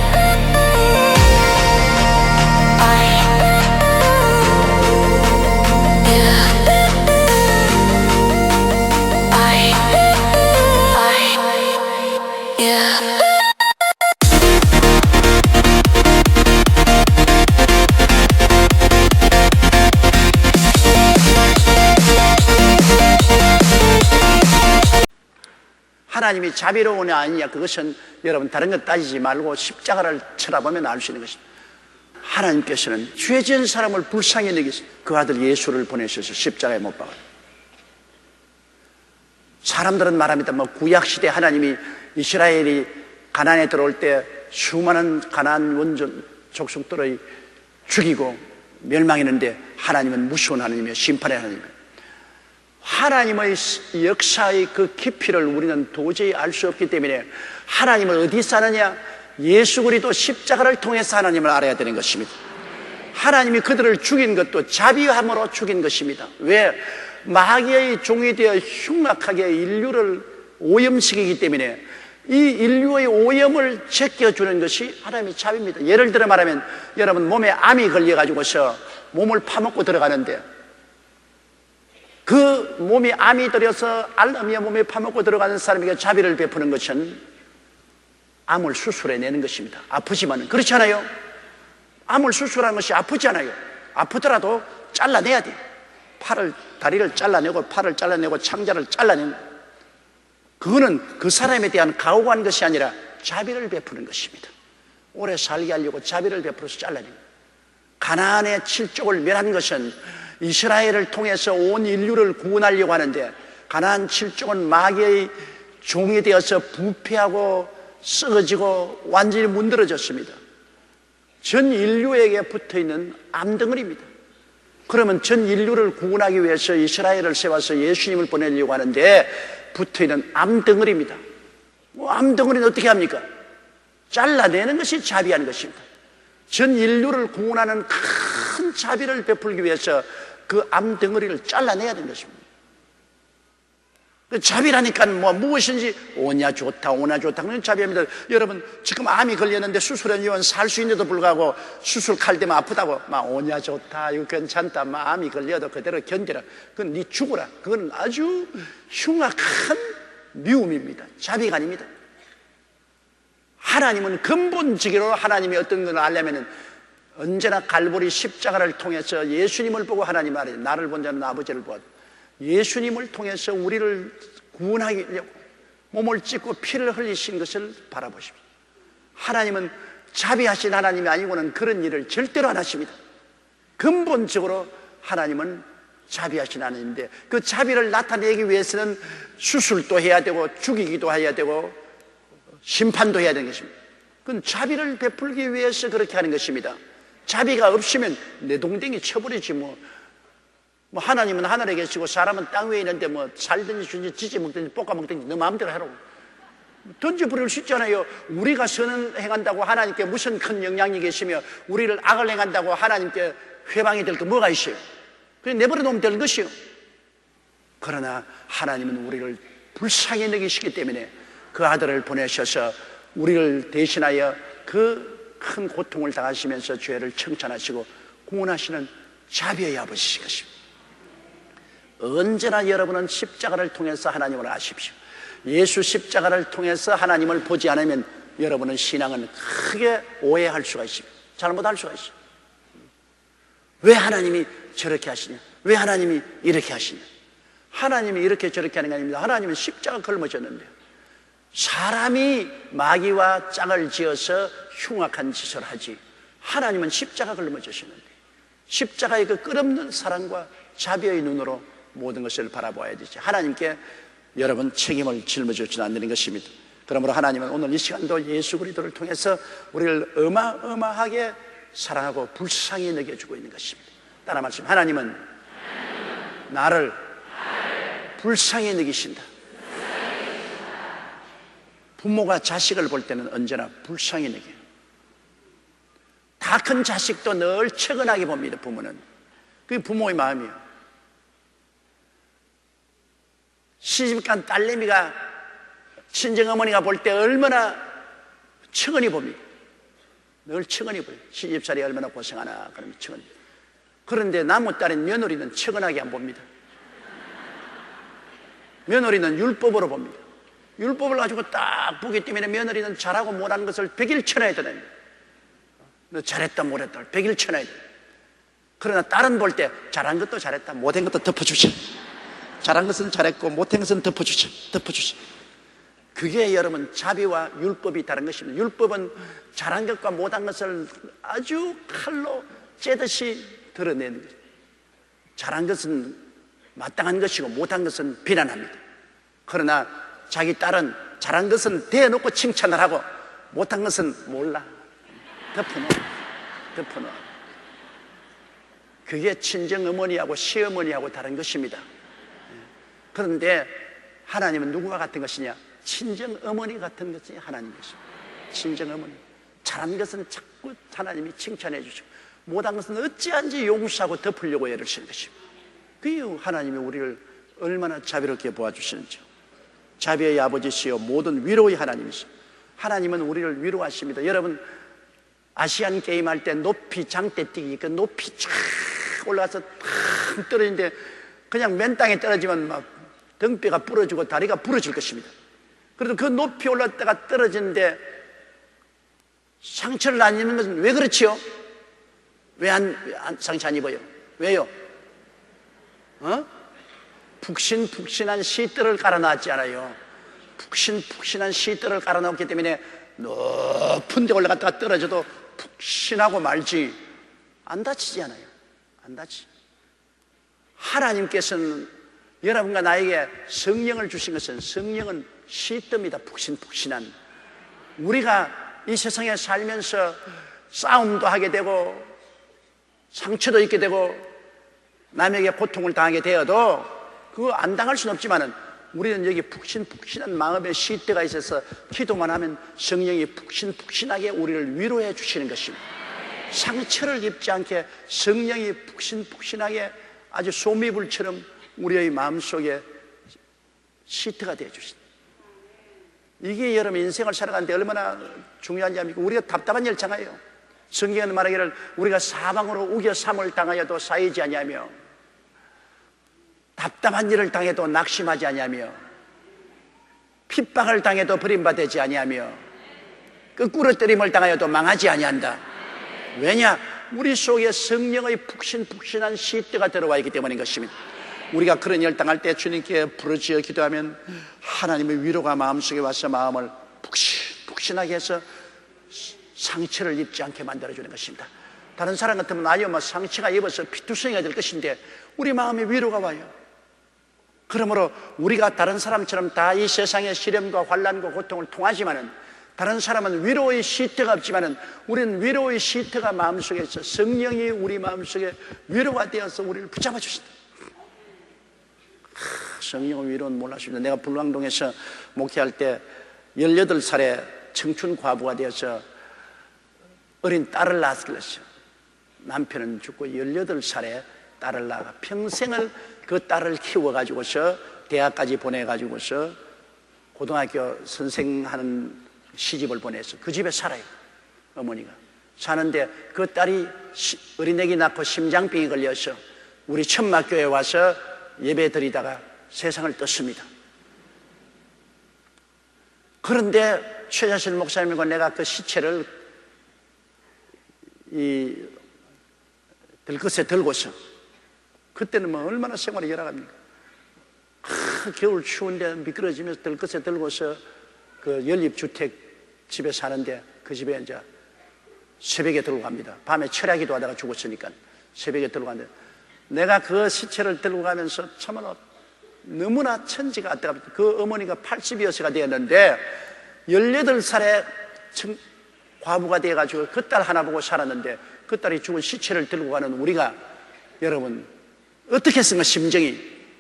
A: 하나님이 자비로우냐 아니냐, 그것은 여러분 다른 것 따지지 말고 십자가를 쳐다보면 알 수 있는 것입니다. 하나님께서는 죄 지은 사람을 불쌍히 여기셔서 그 아들 예수를 보내셔서 십자가에 못 박아요. 사람들은 말합니다. 구약시대 하나님이 이스라엘이 가나안에 들어올 때 수많은 가나안 원전 족속들을 죽이고 멸망했는데, 하나님은 무서운 하나님이에요. 심판의 하나님이에요. 하나님의 역사의 그 깊이를 우리는 도저히 알 수 없기 때문에 하나님을 어디서 아느냐? 예수 그리스도 십자가를 통해서 하나님을 알아야 되는 것입니다. 하나님이 그들을 죽인 것도 자비함으로 죽인 것입니다. 왜? 마귀의 종이 되어 흉악하게 인류를 오염시키기 때문에 이 인류의 오염을 제껴주는 것이 하나님의 자비입니다. 예를 들어 말하면, 여러분 몸에 암이 걸려가지고서 몸을 파먹고 들어가는데, 그 몸이 암이 들어서 알암이 몸에 파먹고 들어가는 사람에게 자비를 베푸는 것은 암을 수술해내는 것입니다. 아프지만 그렇지 않아요? 암을 수술하는 것이 아프지 않아요. 아프더라도 잘라내야 돼. 다리를 잘라내고 팔을 잘라내고 창자를 잘라내는, 그거는 그 사람에 대한 가혹한 것이 아니라 자비를 베푸는 것입니다. 오래 살게 하려고 자비를 베풀어서 잘라내는. 가나안의 칠족을 멸한 것은 이스라엘을 통해서 온 인류를 구원하려고 하는데, 가나안 칠족은 마귀의 종이 되어서 부패하고 썩어지고 완전히 문드러졌습니다. 전 인류에게 붙어있는 암덩어리입니다. 그러면 전 인류를 구원하기 위해서 이스라엘을 세워서 예수님을 보내려고 하는데 붙어있는 암덩어리입니다. 암덩어리는 어떻게 합니까? 잘라내는 것이 자비하는 것입니다. 전 인류를 구원하는 큰 자비를 베풀기 위해서 그 암덩어리를 잘라내야 되는 것입니다. 자비라니까 무엇인지 오냐 좋다 오냐 좋다, 그런 자비입니다. 여러분 지금 암이 걸렸는데 수술하면 살 수 있는데도 불구하고 수술 칼 대면 아프다고 오냐 좋다, 이거 괜찮다, 암이 걸려도 그대로 견디라, 그건 네 죽어라, 그건 아주 흉악한 미움입니다. 자비가 아닙니다. 하나님은 근본적으로, 하나님이 어떤 걸 알려면은 언제나 갈보리 십자가를 통해서 예수님을 보고 하나님 말이에요. 나를 본 자는 아버지를 보았다. 예수님을 통해서 우리를 구원하려고 몸을 찢고 피를 흘리신 것을 바라보십시오. 하나님은 자비하신 하나님이 아니고는 그런 일을 절대로 안 하십니다. 근본적으로 하나님은 자비하신 하나님인데, 그 자비를 나타내기 위해서는 수술도 해야 되고 죽이기도 해야 되고 심판도 해야 되는 것입니다. 그건 자비를 베풀기 위해서 그렇게 하는 것입니다. 자비가 없으면 내동댕이 쳐버리지 하나님은 하늘에 계시고 사람은 땅 위에 있는데 살든지 죽든지 지지 먹든지 볶아 먹든지 너 마음대로 하라고 던져버릴 수 있잖아요. 우리가 선을 행한다고 하나님께 무슨 큰 영향이 계시며 우리를 악을 행한다고 하나님께 회방이 될 게 뭐가 있어요? 그냥 내버려 놓으면 되는 것이요. 그러나 하나님은 우리를 불쌍히 여기시기 때문에 그 아들을 보내셔서 우리를 대신하여 그 큰 고통을 당하시면서 죄를 청산하시고 구원하시는 자비의 아버지신 것입니다. 언제나 여러분은 십자가를 통해서 하나님을 아십시오. 예수 십자가를 통해서 하나님을 보지 않으면 여러분은 신앙은 크게 오해할 수가 있습니다. 잘못할 수가 있어요. 왜 하나님이 저렇게 하시냐? 왜 하나님이 이렇게 하시냐? 하나님이 이렇게 저렇게 하는 게 아닙니다. 하나님은 십자가 걸머졌는데요. 사람이 마귀와 짝을 지어서 흉악한 짓을 하지, 하나님은 십자가 걸머지셨는데 십자가의 그 끝없는 사랑과 자비의 눈으로 모든 것을 바라보아야 되지. 하나님께 여러분 책임을 짊어지지 않는 것입니다. 그러므로 하나님은 오늘 이 시간도 예수 그리스도를 통해서 우리를 어마어마하게 사랑하고 불쌍히 여겨주고 있는 것입니다. 따라 말씀, 하나님은 나를 불쌍히 여기신다. 부모가 자식을 볼 때는 언제나 불쌍히 여겨요. 다 큰 자식도 늘 측은하게 봅니다. 부모는 그게 부모의 마음이에요. 시집간 딸내미가 친정어머니가 볼 때 얼마나 측은히 봅니다. 늘 측은히 보여요. 시집살이 얼마나 고생하나 그러면 측은히. 그런데 나무딸인 며느리는 측은하게 안 봅니다. 며느리는 율법으로 봅니다. 율법을 가지고 딱 보기 때문에 며느리는 잘하고 못하는 것을 백일천하에 드립니다. 너 잘했다 못했다 백일천하에 드립니다. 그러나 딸은 볼 때 잘한 것도 잘했다, 못한 것도 덮어주자. 잘한 것은 잘했고 못한 것은 덮어주자. 그게 여러분 자비와 율법이 다른 것입니다. 율법은 잘한 것과 못한 것을 아주 칼로 째듯이 드러내는 거죠. 잘한 것은 마땅한 것이고 못한 것은 비난합니다. 그러나 자기 딸은 잘한 것은 대놓고 칭찬을 하고 못한 것은 몰라, 덮어놓아. 그게 친정어머니하고 시어머니하고 다른 것입니다. 그런데 하나님은 누구와 같은 것이냐? 친정어머니 같은 것이 하나님 것입니다. 친정어머니. 잘한 것은 자꾸 하나님이 칭찬해 주시고 못한 것은 어찌한지 용서하고 덮으려고 애를 쓰는 것입니다. 그 하나님이 우리를 얼마나 자비롭게 보아주시는지. 자비의 아버지시여 모든 위로의 하나님이시여. 하나님은 우리를 위로하십니다. 여러분 아시안 게임 할 때 높이 장대뛰기, 그 높이 쫙 올라가서 탁 떨어지는데 그냥 맨 땅에 떨어지면 막 등뼈가 부러지고 다리가 부러질 것입니다. 그래도 그 높이 올랐다가 떨어지는데 상처를 안 입는 것은 왜 그렇지요? 왜 상처 안 입어요? 왜요? 푹신푹신한 시들을 깔아놨지 않아요? 푹신푹신한 시들을 깔아놨기 때문에 높은 데 올라갔다가 떨어져도 푹신하고 말지 안 다치지 않아요. 안 다치. 하나님께서는 여러분과 나에게 성령을 주신 것은 성령은 시듭니다. 푹신푹신한. 우리가 이 세상에 살면서 싸움도 하게 되고 상처도 입게 되고 남에게 고통을 당하게 되어도 그거 안 당할 수는 없지만은 우리는 여기 푹신푹신한 마음의 시대가 있어서 기도만 하면 성령이 푹신푹신하게 우리를 위로해 주시는 것입니다. 상처를 입지 않게 성령이 푹신푹신하게 아주 소미불처럼 우리의 마음속에 시트가 되어 주신다. 이게 여러분 인생을 살아가는데 얼마나 중요한지 압니까? 우리가 답답한 열창하여 성경은 말하기를 우리가 사방으로 우겨 삼을 당하여도 쌓이지 아니하며 답답한 일을 당해도 낙심하지 아니하며 핍박을 당해도 버림받지 아니하며 거꾸로 때림을 당하여도 망하지 아니한다. 왜냐? 우리 속에 성령의 푹신푹신한 시대가 들어와 있기 때문인 것입니다. 우리가 그런 일 당할 때 주님께 부르짖어 기도하면 하나님의 위로가 마음속에 와서 마음을 푹신하게 해서 상처를 입지 않게 만들어주는 것입니다. 다른 사람 같으면 아유 뭐 상처가 입어서 피투성이가 될 것인데 우리 마음에 위로가 와요. 그러므로 우리가 다른 사람처럼 다 이 세상의 시련과 환난과 고통을 통하지만은 다른 사람은 위로의 시트가 없지만은 우리는 위로의 시트가 마음속에 있어 성령이 우리 마음속에 위로가 되어서 우리를 붙잡아 주신다. 성령의 위로는 몰랐습니다. 내가 불광동에서 목회할 때 18살에 청춘 과부가 되어서 어린 딸을 낳았어요. 남편은 죽고 18살에 딸을 낳아 평생을 그 딸을 키워가지고서 대학까지 보내가지고서 고등학교 선생하는 시집을 보내서 그 집에 살아요. 어머니가 사는데 그 딸이 어린애기 낳고 심장병이 걸려서 우리 천막교회에 와서 예배 드리다가 세상을 떴습니다. 그런데 최자실 목사님과 내가 그 시체를 이 들것에 들고서 그때는 뭐 얼마나 생활이 열악합니까? 겨울 추운데 미끄러지면서 들것에 들고서 그 연립주택 집에 사는데 그 집에 이제 새벽에 들고 갑니다. 밤에 철야기도 하다가 죽었으니까 새벽에 들고 갔는데 내가 그 시체를 들고 가면서 참으로 너무나 천지가 안타깝다. 그 어머니가 80여세가 되었는데 18살에 과부가 되어가지고 그 딸 하나 보고 살았는데 그 딸이 죽은 시체를 들고 가는 우리가 여러분 어떻겠습니까? 심정이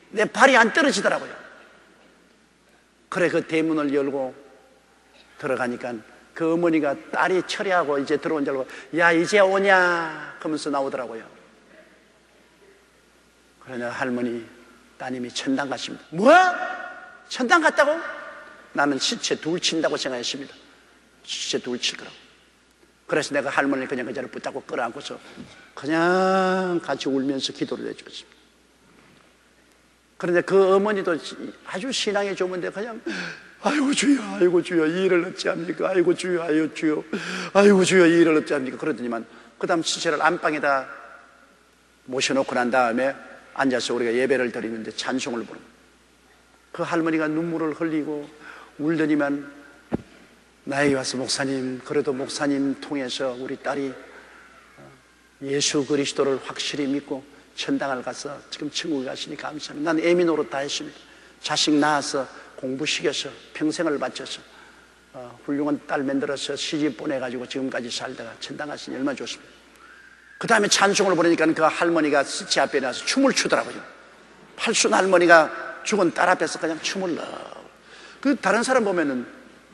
A: 내 발이 안 떨어지더라고요. 그래 그 대문을 열고 들어가니까 그 어머니가 딸이 철회하고 이제 들어온 줄 알고 야 이제 오냐 하면서 나오더라고요. 그러냐 할머니 따님이 천당 가십니다. 뭐? 천당 갔다고? 나는 시체 둘 친다고 생각했습니다. 시체 둘 칠 거라고. 그래서 내가 할머니를 그냥 그 자리에 붙잡고 끌어안고서 그냥 같이 울면서 기도를 해주었습니다. 그런데 그 어머니도 아주 신앙이 좋은데 그냥 아이고 주여 이 일을 어찌합니까? 아이고 주여 아이고 주여 이 일을 어찌합니까? 그러더니만 그 다음 시체를 안방에다 모셔놓고 난 다음에 앉아서 우리가 예배를 드리는데 찬송을 부릅니다. 그 할머니가 눈물을 흘리고 울더니만 나에게 와서 목사님, 그래도 목사님 통해서 우리 딸이 예수 그리스도를 확실히 믿고 천당을 가서 지금 천국에 가시니 감사합니다. 난 애미 노릇 다 했습니다. 자식 낳아서 공부시켜서 평생을 바쳐서 훌륭한 딸 만들어서 시집 보내가지고 지금까지 살다가 천당 가시니 얼마나 좋습니다. 그 다음에 찬송을 보내니까 그 할머니가 제 앞에 나서 춤을 추더라고요. 팔순 할머니가 죽은 딸 앞에서 그냥 춤을 넣어. 그 다른 사람 보면은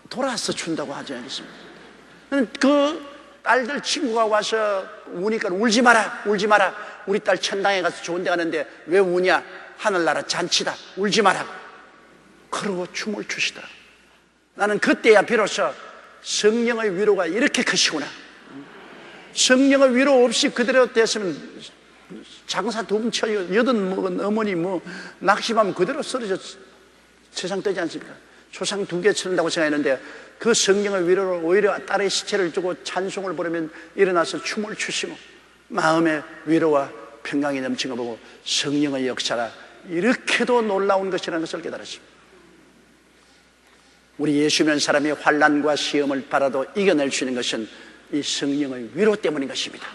A: 돌아서 춘다고 하지 않겠습니까? 그 딸들 친구가 와서 우니까 울지 마라, 울지 마라. 우리 딸 천당에 가서 좋은 데 가는데 왜 우냐? 하늘나라 잔치다. 울지 마라. 그러고 춤을 추시더라. 나는 그때야 비로소 성령의 위로가 이렇게 크시구나. 성령의 위로 없이 그대로 됐으면 장사 두 번 쳐요. 여든 먹은 어머니 낚시하면 그대로 쓰러져 세상 뜨지 않습니까? 초상 2개 치는다고 생각했는데 그 성령의 위로로 오히려 딸의 시체를 두고 찬송을 부르면 일어나서 춤을 추시고 마음의 위로와 평강이 넘치는 거 보고 성령의 역사가 이렇게도 놀라운 것이라는 것을 깨달았습니다. 우리 예수 믿는 사람이 환난과 시험을 받아도 이겨낼 수 있는 것은 이 성령의 위로 때문인 것입니다.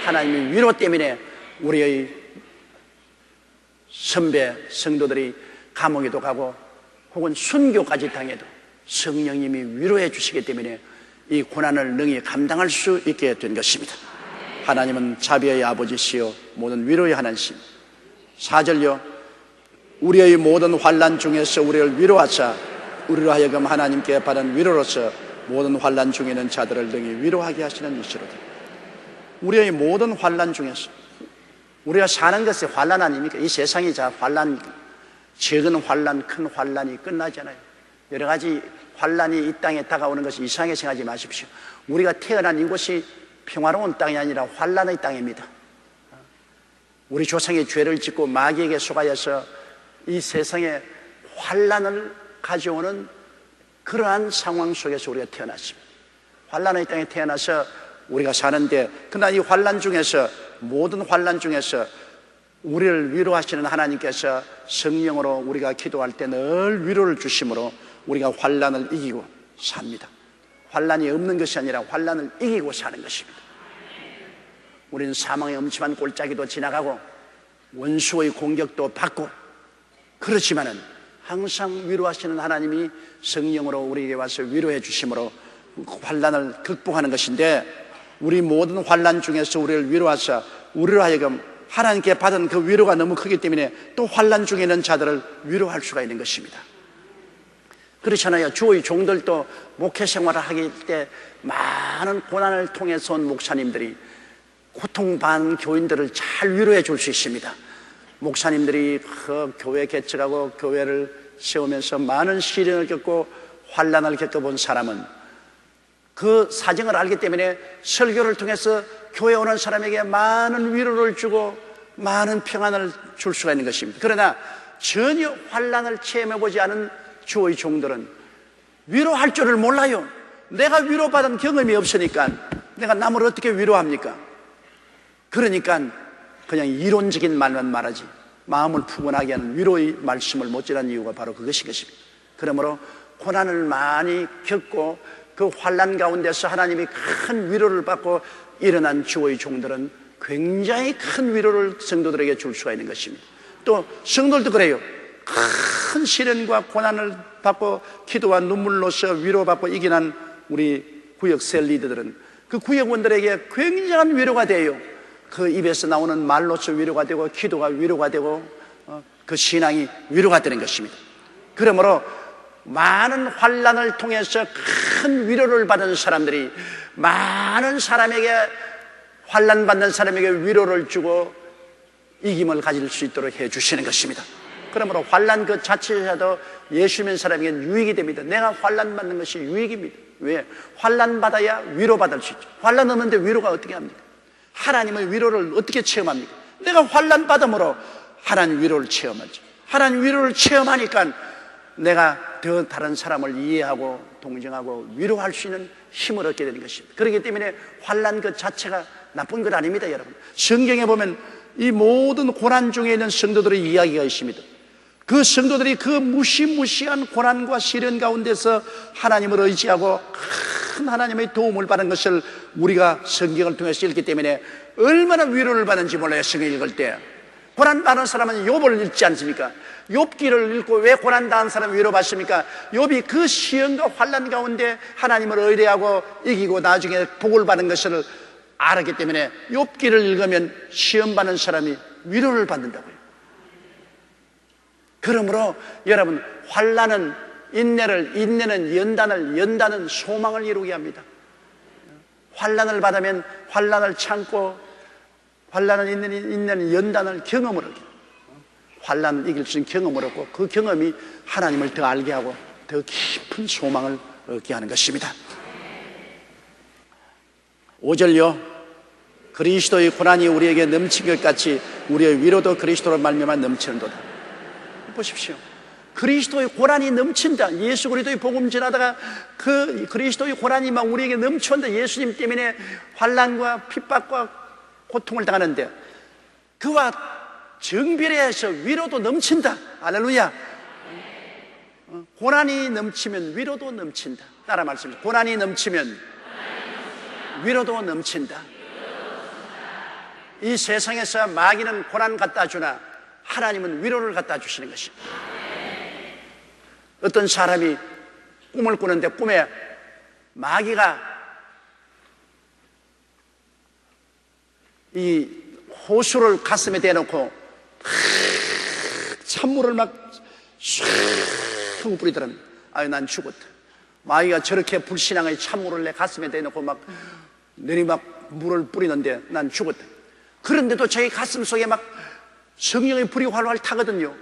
A: 하나님의 위로 때문에 우리의 선배 성도들이 감옥에도 가고 혹은 순교까지 당해도 성령님이 위로해 주시기 때문에 이 고난을 능히 감당할 수 있게 된 것입니다. 하나님은 자비의 아버지시요 모든 위로의 하나님. 4절요, 우리의 모든 환난 중에서 우리를 위로하사 우리로 하여금 하나님께 받은 위로로서 모든 환난 중에 있는 자들을 능히 위로하게 하시는 이시로다. 우리의 모든 환난 중에서 우리가 사는 것이 환난 아닙니까? 이 세상이 자 환난, 적은 환난, 큰 환난이 끝나잖아요. 여러 가지 환난이 이 땅에 다가오는 것이 이상하게 생각하지 마십시오. 우리가 태어난 이곳이 평화로운 땅이 아니라 환난의 땅입니다. 우리 조상이 죄를 짓고 마귀에게 속아여서 이 세상에 환난을 가져오는 그러한 상황 속에서 우리가 태어났습니다. 환난의 땅에 태어나서 우리가 사는데, 그러나 이 환난 중에서, 모든 환난 중에서 우리를 위로하시는 하나님께서 성령으로 우리가 기도할 때 늘 위로를 주심으로 우리가 환난을 이기고 삽니다. 환난이 없는 것이 아니라 환난을 이기고 사는 것입니다. 우리는 사망의 엄침한 골짜기도 지나가고 원수의 공격도 받고, 그렇지만은 항상 위로하시는 하나님이 성령으로 우리에게 와서 위로해 주심으로 환난을 극복하는 것인데, 우리 모든 환난 중에서 우리를 위로하사 우리로 하여금 하나님께 받은 그 위로가 너무 크기 때문에 또 환난 중에 있는 자들을 위로할 수가 있는 것입니다. 그렇잖아요. 주의 종들도 목회 생활을 하기 때 많은 고난을 통해서 온 목사님들이 고통받은 교인들을 잘 위로해 줄 수 있습니다. 목사님들이 그 교회 개척하고 교회를 세우면서 많은 시련을 겪고 환난을 겪어본 사람은 그 사정을 알기 때문에 설교를 통해서 교회 오는 사람에게 많은 위로를 주고 많은 평안을 줄 수가 있는 것입니다. 그러나 전혀 환난을 체험해보지 않은 주의 종들은 위로할 줄을 몰라요. 내가 위로받은 경험이 없으니까 내가 남을 어떻게 위로합니까? 그러니까 그냥 이론적인 말만 말하지 마음을 푸근하게 하는 위로의 말씀을 못 전하는 이유가 바로 그것인 것입니다. 그러므로 고난을 많이 겪고 그 환난 가운데서 하나님이 큰 위로를 받고 일어난 주의 종들은 굉장히 큰 위로를 성도들에게 줄 수가 있는 것입니다. 또 성도들도 그래요. 큰 시련과 고난을 받고 기도와 눈물로서 위로받고 이겨난 우리 구역 셀 리더들은 그 구역원들에게 굉장한 위로가 돼요. 그 입에서 나오는 말로서 위로가 되고 기도가 위로가 되고 그 신앙이 위로가 되는 것입니다. 그러므로 많은 환난을 통해서 큰 위로를 받은 사람들이 많은 사람에게, 환난 받는 사람에게 위로를 주고 이김을 가질 수 있도록 해주시는 것입니다. 그러므로 환난 그 자체라도 예수 믿는 사람에게는 유익이 됩니다. 내가 환난 받는 것이 유익입니다. 왜? 환난 받아야 위로 받을 수 있죠. 환난 없는데 위로가 어떻게 합니까? 하나님의 위로를 어떻게 체험합니까? 내가 환난 받음으로 하나님 위로를 체험하죠. 하나님 위로를 체험하니까 내가 더 다른 사람을 이해하고 동정하고 위로할 수 있는 힘을 얻게 되는 것입니다. 그렇기 때문에 환난 그 자체가 나쁜 것 아닙니다, 여러분. 성경에 보면 이 모든 고난 중에 있는 성도들의 이야기가 있습니다. 그 성도들이 그 무시무시한 고난과 시련 가운데서 하나님을 의지하고 큰 하나님의 도움을 받은 것을 우리가 성경을 통해서 읽기 때문에 얼마나 위로를 받는지 몰라요. 성경 읽을 때 고난 받은 사람은 욥을 읽지 않습니까? 욥기를 읽고 왜 고난 당한 사람이 위로받습니까? 욥이 그 시련과 환난 가운데 하나님을 의뢰하고 이기고 나중에 복을 받은 것을 알았기 때문에 욥기를 읽으면 시험 받는 사람이 위로를 받는다고요. 그러므로 여러분, 환난은 인내는 연단은 소망을 이루게 합니다. 환난을 받으면 환난을 참고, 환난은 인내는 연단을 경험을 하게, 환난을 이길 수 있는 경험을 얻고, 그 경험이 하나님을 더 알게 하고 더 깊은 소망을 얻게 하는 것입니다. 5절요, 그리스도의 고난이 우리에게 넘친 것 같이 우리의 위로도 그리스도로 말미암아 넘치는도다. 보십시오. 그리스도의 고난이 넘친다. 예수 그리스도의 복음 전하다가 그 그리스도의 고난이 막 우리에게 넘쳐온다. 예수님 때문에 환난과 핍박과 고통을 당하는데 그와 정비례해서 위로도 넘친다. 할렐루야. 고난이 넘치면 위로도 넘친다. 따라 말씀해. 고난이 넘치면 위로도 넘친다. 이 세상에서 마귀는 고난 갖다 주나 하나님은 위로를 갖다 주시는 것입니다. 어떤 사람이 꿈을 꾸는데 꿈에 마귀가 이 호수를 가슴에 대놓고 찬물을 막 슉 뿌리더랍니다. 아유, 난 죽었다. 마귀가 저렇게 불신앙의 찬물을 내 가슴에 대놓고 막 내리막 물을 뿌리는데 난 죽었다. 그런데도 자기 가슴 속에 막 성령의 불이 활활 타거든요.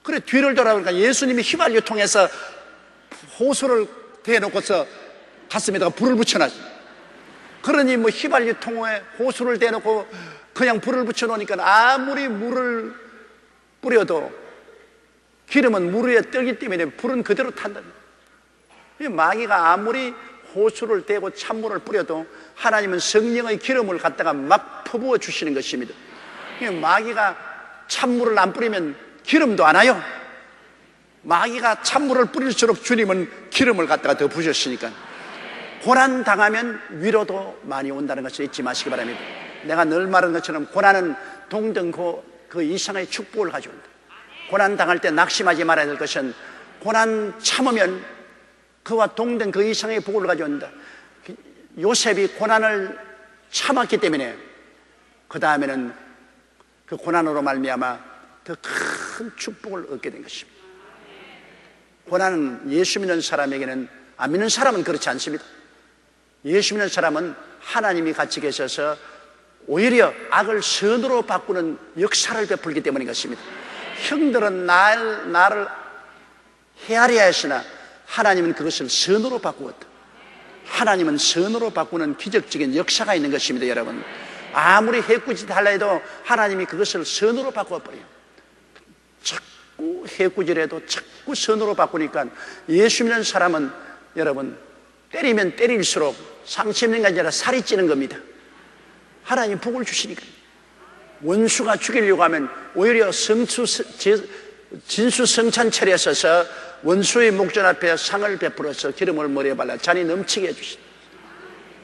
A: 그래 뒤를 돌아보니까 예수님이 휘발유 통해서 호수를 대놓고서 가슴에다가 불을 붙여놨어요. 그러니 뭐 휘발유 통에 호수를 대놓고 그냥 불을 붙여놓으니까 아무리 물을 뿌려도 기름은 물 위에 뜨기 때문에 불은 그대로 탄다. 마귀가 아무리 호수를 대고 찬물을 뿌려도 하나님은 성령의 기름을 갖다가 막 퍼부어 주시는 것입니다. 마귀가 찬물을 안 뿌리면 기름도 안 와요. 마귀가 찬물을 뿌릴수록 주님은 기름을 갖다가 더 부으셨으니까 고난 당하면 위로도 많이 온다는 것을 잊지 마시기 바랍니다. 내가 늘 말하는 것처럼 고난은 동등 그 이상의 축복을 가져온다. 고난 당할 때 낙심하지 말아야 될 것은 고난 참으면 그와 동등 그 이상의 복을 가져온다. 요셉이 고난을 참았기 때문에 그 다음에는 그 고난으로 말미암아 더 큰 축복을 얻게 된 것입니다. 고난은 예수 믿는 사람에게는, 안 믿는 사람은 그렇지 않습니다. 예수 믿는 사람은 하나님이 같이 계셔서 오히려 악을 선으로 바꾸는 역사를 베풀기 때문인 것입니다. 형들은 나를 헤아려야 했으나 하나님은 그것을 선으로 바꾸었다. 하나님은 선으로 바꾸는 기적적인 역사가 있는 것입니다. 여러분, 아무리 해꾸짓 하려 해도 하나님이 그것을 선으로 바꿔버려요. 자꾸 해꾸질해도 자꾸 선으로 바꾸니까 예수 믿는 사람은 여러분 때리면 때릴수록 상처 입는 게 아니라 살이 찌는 겁니다. 하나님 복을 주시니까. 원수가 죽이려고 하면 오히려 진수성찬철에 서서 원수의 목전 앞에 상을 베풀어서 기름을 머리에 발라 잔이 넘치게 해주신다.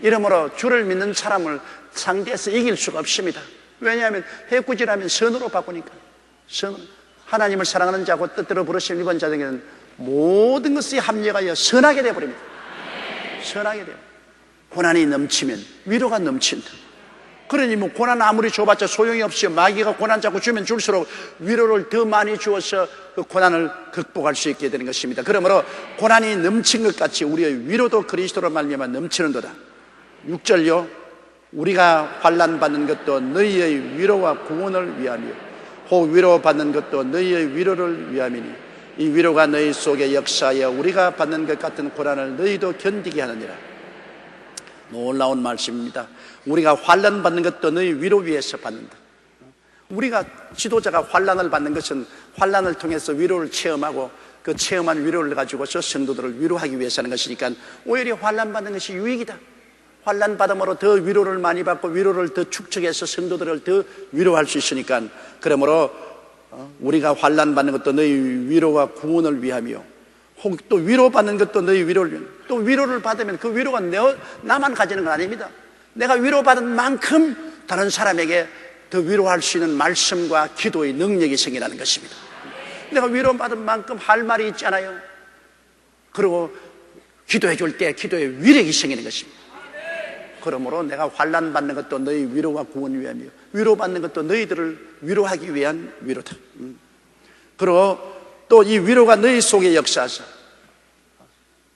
A: 이러므로 주를 믿는 사람을 상대해서 이길 수가 없습니다. 왜냐하면 해꾸질하면 선으로 바꾸니까. 하나님을 사랑하는 자고 뜻대로 부르시는 이번 자에게는 모든 것이 합력하여 선하게 되어버립니다. 선하게 돼요. 고난이 넘치면 위로가 넘친다. 그러니 뭐 고난 아무리 줘봤자 소용이 없이 마귀가 고난 자꾸 주면 줄수록 위로를 더 많이 주어서 그 고난을 극복할 수 있게 되는 것입니다. 그러므로 고난이 넘친 것 같이 우리의 위로도 그리스도로 말미암아 넘치는도다. 6절요, 우리가 환난 받는 것도 너희의 위로와 구원을 위함이요 혹 위로받는 것도 너희의 위로를 위함이니 이 위로가 너희 속에 역사하여 우리가 받는 것 같은 고난을 너희도 견디게 하느니라. 놀라운 말씀입니다. 우리가 환난 받는 것도 너희 위로 위해서 받는다. 우리가 지도자가 환난을 받는 것은 환난을 통해서 위로를 체험하고 그 체험한 위로를 가지고서 성도들을 위로하기 위해서 하는 것이니까 오히려 환난 받는 것이 유익이다. 환난 받음으로 더 위로를 많이 받고 위로를 더 축적해서 성도들을 더 위로할 수 있으니까, 그러므로 우리가 환난 받는 것도 너희 위로와 구원을 위하며, 혹 또 위로받는 것도 너희 위로를 위하며, 또 위로를 받으면 그 위로가 나만 가지는 건 아닙니다. 내가 위로받은 만큼 다른 사람에게 더 위로할 수 있는 말씀과 기도의 능력이 생기라는 것입니다. 내가 위로받은 만큼 할 말이 있잖아요. 그리고 기도해 줄 때 기도의 위력이 생기는 것입니다. 그러므로 내가 환난 받는 것도 너희 위로와 구원을 위하며, 위로받는 것도 너희들을 위로하기 위한 위로다. 그리고 또 이 위로가 너희 속에 역사하사,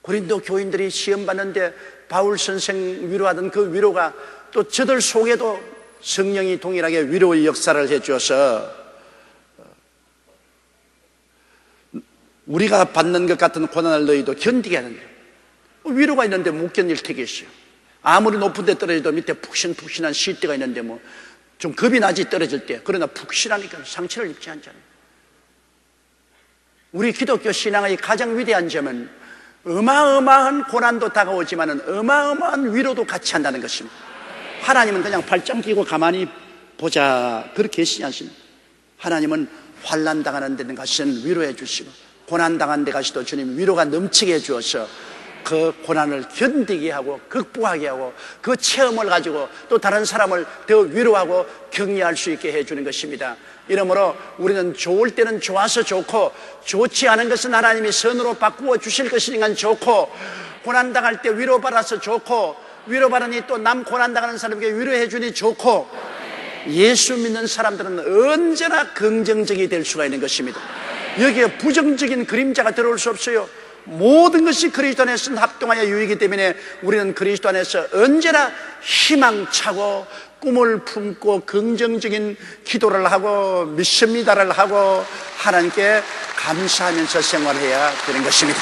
A: 고린도 교인들이 시험 받는데 바울 선생 위로하던 그 위로가 또 저들 속에도 성령이 동일하게 위로의 역사를 해주어서 우리가 받는 것 같은 고난을 너희도 견디게 하는 거예요. 위로가 있는데 못 견딜 테겠어요. 아무리 높은 데 떨어져도 밑에 푹신푹신한 실대가 있는데 뭐 좀 겁이 나지, 떨어질 때. 그러나 푹신하니까 상처를 입지 않잖아요. 우리 기독교 신앙의 가장 위대한 점은 어마어마한 고난도 다가오지만은 어마어마한 위로도 같이 한다는 것입니다. 하나님은 그냥 발짱 끼고 가만히 보자, 그렇게 계시지 않습니다. 하나님은 환난 당하는 데 가시는 위로해 주시고, 고난 당한 데 가시도 주님 위로가 넘치게 해 주어서 그 고난을 견디게 하고 극복하게 하고 그 체험을 가지고 또 다른 사람을 더 위로하고 격려할 수 있게 해주는 것입니다. 이러므로 우리는 좋을 때는 좋아서 좋고, 좋지 않은 것은 하나님이 선으로 바꾸어 주실 것이니까 좋고, 고난당할 때 위로받아서 좋고, 위로받으니 또 남 고난당하는 사람에게 위로해 주니 좋고, 예수 믿는 사람들은 언제나 긍정적이 될 수가 있는 것입니다. 여기에 부정적인 그림자가 들어올 수 없어요. 모든 것이 그리스도 안에서 합동하여 유익이기 때문에 우리는 그리스도 안에서 언제나 희망차고 꿈을 품고 긍정적인 기도를 하고 믿습니다를 하고 하나님께 감사하면서 생활해야 되는 것입니다.